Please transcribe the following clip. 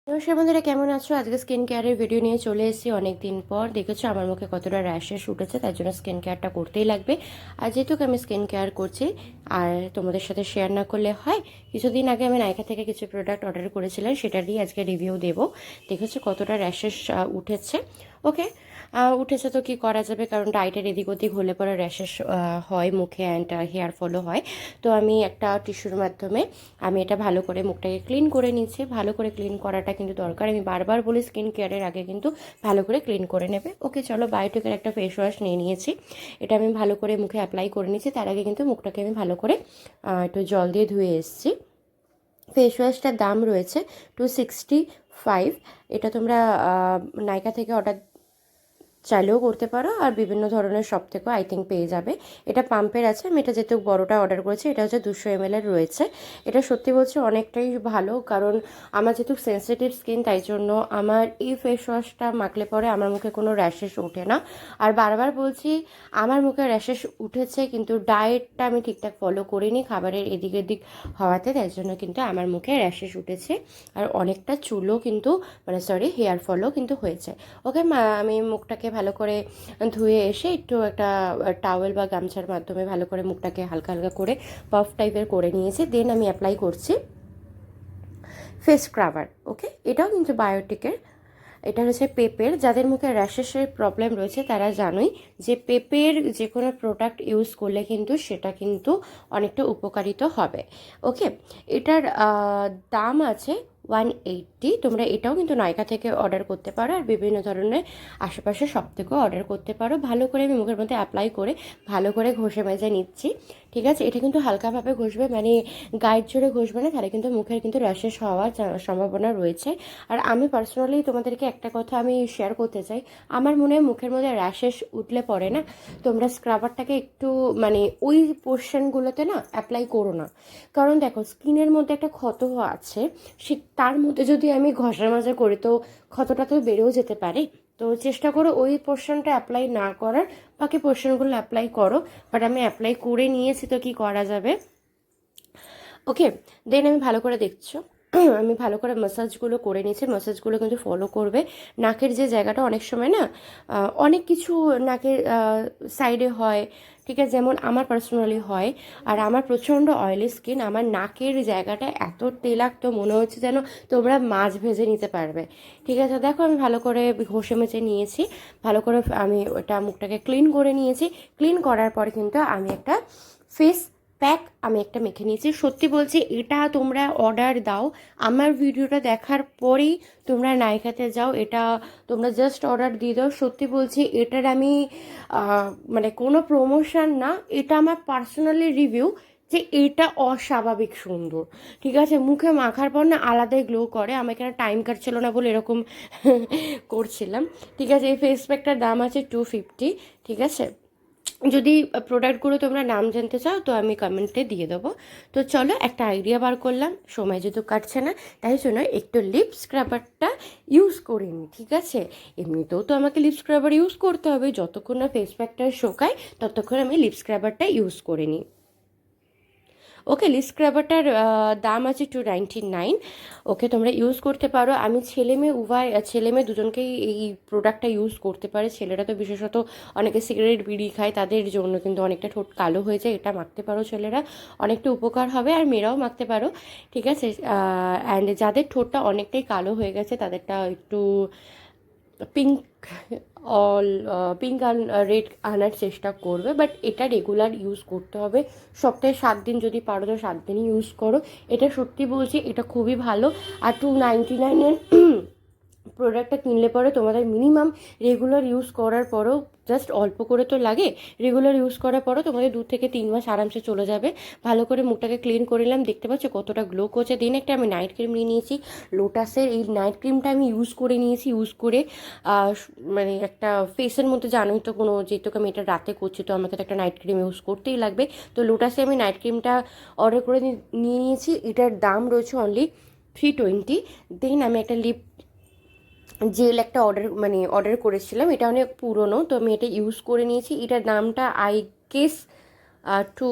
নমস্কার বন্ধুরা, কেমন আছো? আজকে স্কিন কেয়ারের ভিডিও নিয়ে চলে এসেছি অনেক দিন পর। দেখেছো আমার মুখে কতটা র্যাশেস উঠেছে, তার জন্য স্কিন কেয়ারটা করতেই লাগবে। আর যেহেতু আমি স্কিন কেয়ার করছি আর তোমাদের সাথে শেয়ার না করলে হয়। কিছুদিন আগে আমি নাইকা থেকে কিছু প্রোডাক্ট অর্ডার করেছিলাম, সেটা দিয়ে আজকে রিভিউ দেবো। দেখেছো কতটা র্যাশেস উঠেছে। ওকে, উঠেছে তো কি করা যাবে, কারণ ডায়েটের এদিক ওদিক হলে পরে র্যাশেস হয় মুখে, অ্যান্ড হেয়ার ফলও হয়। তো আমি একটা টিস্যুর মাধ্যমে আমি এটা ভালো করে মুখটাকে ক্লিন করে নিচ্ছি। ভালো করে ক্লিন করাটা কিন্তু দরকার, আমি বারবার বলি স্কিন কেয়ারের আগে কিন্তু ভালো করে ক্লিন করে নেবে। ওকে চলো, বায়োটিকের একটা ফেস ওয়াশ নিয়ে নিয়েছি, এটা আমি ভালো করে মুখে অ্যাপ্লাই করে নিচ্ছি। তার আগে কিন্তু মুখটাকে আমি ভালো করে একটু জল দিয়ে ধুয়ে এসেছি। ফেস ওয়াশটার দাম রয়েছে 265। এটা তোমরা নাইকা থেকে অর্ডার চাইলেও করতে পারো, আর বিভিন্ন ধরনের শপ থেকেও আই থিঙ্ক পেয়ে যাবে। এটা পাম্পের আছে, আমি এটা যেহেতু বড়টা অর্ডার করেছি, এটা হচ্ছে 200 ml এর রয়েছে। এটা সত্যি বলছি অনেকটাই ভালো, কারণ আমার যেহেতু সেন্সিটিভ স্কিন, তাই জন্য আমার এই ফেস ওয়াশটা মাখলে পরে আমার মুখে কোনো র্যাশেস ওঠে না। আর বারবার বলছি, আমার মুখে র্যাশেস উঠেছে কিন্তু ডায়েটটা আমি ঠিকঠাক ফলো করিনি, খাবারের এদিক এদিক হওয়াতে, তাই জন্য কিন্তু আমার মুখে র্যাশেস উঠেছে। আর অনেকটা চুলও কিন্তু হেয়ার ফলও কিন্তু হয়েছে। ওকে, আমি মুখটাকে ভালো করে ধুয়ে এসে একটু একটা টাওয়েল বা গামছার মাধ্যমে ভালো করে মুখটাকে হালকা হালকা করে পাফ টাইপের করে নিয়েছি। দেন আমি অ্যাপ্লাই করছি ফেস স্ক্রাবার। ওকে, এটাও কিন্তু বায়োটিকের। এটা হচ্ছে পেপের। যাদের মুখে র্যাশেসের প্রবলেম রয়েছে তারা জানোই যে পেপের যে কোনো প্রোডাক্ট ইউজ করলে কিন্তু সেটা কিন্তু অনেকটা উপকারিত হবে। ওকে, এটার দাম আছে 180। তোমরা এটাও কিন্তু নাইকা থেকে অর্ডার করতে পারো, আর বিভিন্ন ধরনের আশেপাশে সব থেকেও অর্ডার করতে পারো। ভালো করে আমি মুখের মধ্যে অ্যাপ্লাই করে ভালো করে ঘষে মেজে নিচ্ছি। ঠিক আছে, এটা কিন্তু হালকাভাবে ঘষবে, মানে গায়ের জোরে ঘষবে না, তাহলে কিন্তু মুখের কিন্তু র্যাশেস হওয়ার সম্ভাবনা রয়েছে। আর আমি পার্সোনালি তোমাদেরকে একটা কথা আমি শেয়ার করতে চাই, আমার মনে হয় মুখের মধ্যে র্যাশেস উঠলে পরে না, তোমরা স্ক্রাবারটাকে একটু মানে ওই পোর্শনগুলোতে না অ্যাপ্লাই করো না। কারণ দেখো, স্কিনের মধ্যে একটা ক্ষত আছে, সে তার মধ্যে যদি আমি ঘষা মাজা করি তো ক্ষতটা তো বেড়েও যেতে পারে। তো চেষ্টা করো ওই পোর্শনটা অ্যাপ্লাই না করার, বাকি পোর্শনগুলো অ্যাপ্লাই করো। বাট আমি অ্যাপ্লাই করে নিয়েছি, তো কি করা যাবে। ওকে, দেন আমি ভালো করে দেখছো আমি ভালো করে ম্যাসাজগুলো করে নিয়েছি। ম্যাসাজগুলো কিন্তু ফলো করবে। নাকের যে জায়গাটা অনেক সময় না অনেক কিছু নাকের সাইডে হয়, ঠিক আছে, যেমন আমার পার্সোনালি হয়। আর আমার প্রচণ্ড অয়েলি স্কিন, আমার নাকের জায়গাটা এত তেলাক্ত মনে হচ্ছে যেন তোমরা মাছ ভেজে নিতে পারবে। ঠিক আছে, দেখো আমি ভালো করে ঘষে মেজে নিয়েছি, ভালো করে আমি ওটা মুখটাকে ক্লিন করে নিয়েছি। ক্লিন করার পর কিন্তু আমি একটা ফেস প্যাক আমি একটা মেখে নিয়েছি। সত্যি বলছি, এটা তোমরা অর্ডার দাও, আমার ভিডিওটা দেখার পরেই তোমরা নাইকাতে যাও, এটা তোমরা জাস্ট অর্ডার দিয়ে দাও। সত্যি বলছি, এটার আমি মানে কোনো প্রমোশন না, এটা আমার পার্সোনালি রিভিউ যে এটা অস্বাভাবিক সুন্দর। ঠিক আছে, মুখে মাখার পর না আলাদাই গ্লো করে। আমার এখানে টাইম কাটছিল না বলে এরকম করছিলাম। ঠিক আছে, এই ফেস প্যাকটার দাম আছে 250। ঠিক আছে, যদি প্রোডাক্টগুলো তোমরা নাম জানতে চাও তো আমি কমেন্টে দিয়ে দেবো। তো চলো, একটা আইডিয়া বার করলাম, সময় যেহেতু কাটছে না, তাই জন্য একটু লিপ স্ক্রাবারটা ইউজ করে নিই। ঠিক আছে, এমনিতেও তো আমাকে লিপ স্ক্রাবার ইউজ করতে হবে, যতক্ষণ না ফেস প্যাকটা শোকায় ততক্ষণ আমি লিপ স্ক্রাবারটা ইউজ করে নিই। ওকে, লিপ স্ক্রাবারটার দাম আছে 299। ওকে, তোমরা ইউজ করতে পারো। আমি ছেলে মেয়ে উভয়, ছেলে মেয়ে দুজনকেই এই প্রোডাক্টটা ইউজ করতে পারে। ছেলেরা তো বিশেষত অনেকে সিগারেট বিড়ি খায়, তাদের জন্য কিন্তু অনেকটা ঠোঁট কালো হয়ে যায়, এটা মাখতে পারো ছেলেরা, অনেকটা উপকার হবে। আর মেয়েরাও মাখতে পারো। ঠিক আছে, অ্যান্ড যাদের ঠোঁটটা অনেকটাই কালো হয়ে গেছে তাদেরটা একটু পিঙ্ক অল পিঙ্ক আর রেড আনার চেষ্টা করবে, বাট এটা রেগুলার ইউজ করতে হবে। সপ্তাহে 7 দিন যদি পারো তো 7 দিনই ইউজ করো। এটা সত্যি বলছি, এটা খুবই ভালো। আর 299-এর প্রোডাক্টটা কিনলে পরে তোমাদের মিনিমাম রেগুলার ইউজ করার পরও, জাস্ট অল্প করে তো লাগে, রেগুলার ইউজ করার পরও তোমাদের 2 থেকে 3 মাস আরামসে চলে যাবে। ভালো করে মুখটাকে ক্লিন করে নিলাম, দেখতে পাচ্ছ কতটা গ্লো করছে। দিন একটা আমি নাইট ক্রিম নিয়ে নিয়েছি, লোটাসের এই নাইট ক্রিমটা আমি ইউজ করে নিয়েছি। ইউজ করে মানে একটা ফেসের মধ্যে জানোই তো, কোনো যেহেতু আমি এটা রাতে করছি তো আমাকে তো একটা নাইট ক্রিম ইউজ করতেই লাগবে। তো লোটাসে আমি নাইট ক্রিমটা অর্ডার করে নিয়ে নিয়েছি, এটার দাম রয়েছে অনলি 320। দেন আমি একটা লিপ জেল একটা অর্ডার করেছিলাম, এটা অনেক পুরনো, তো আমি এটা ইউজ করে নিয়েছি। এটার দামটা আই গেস 2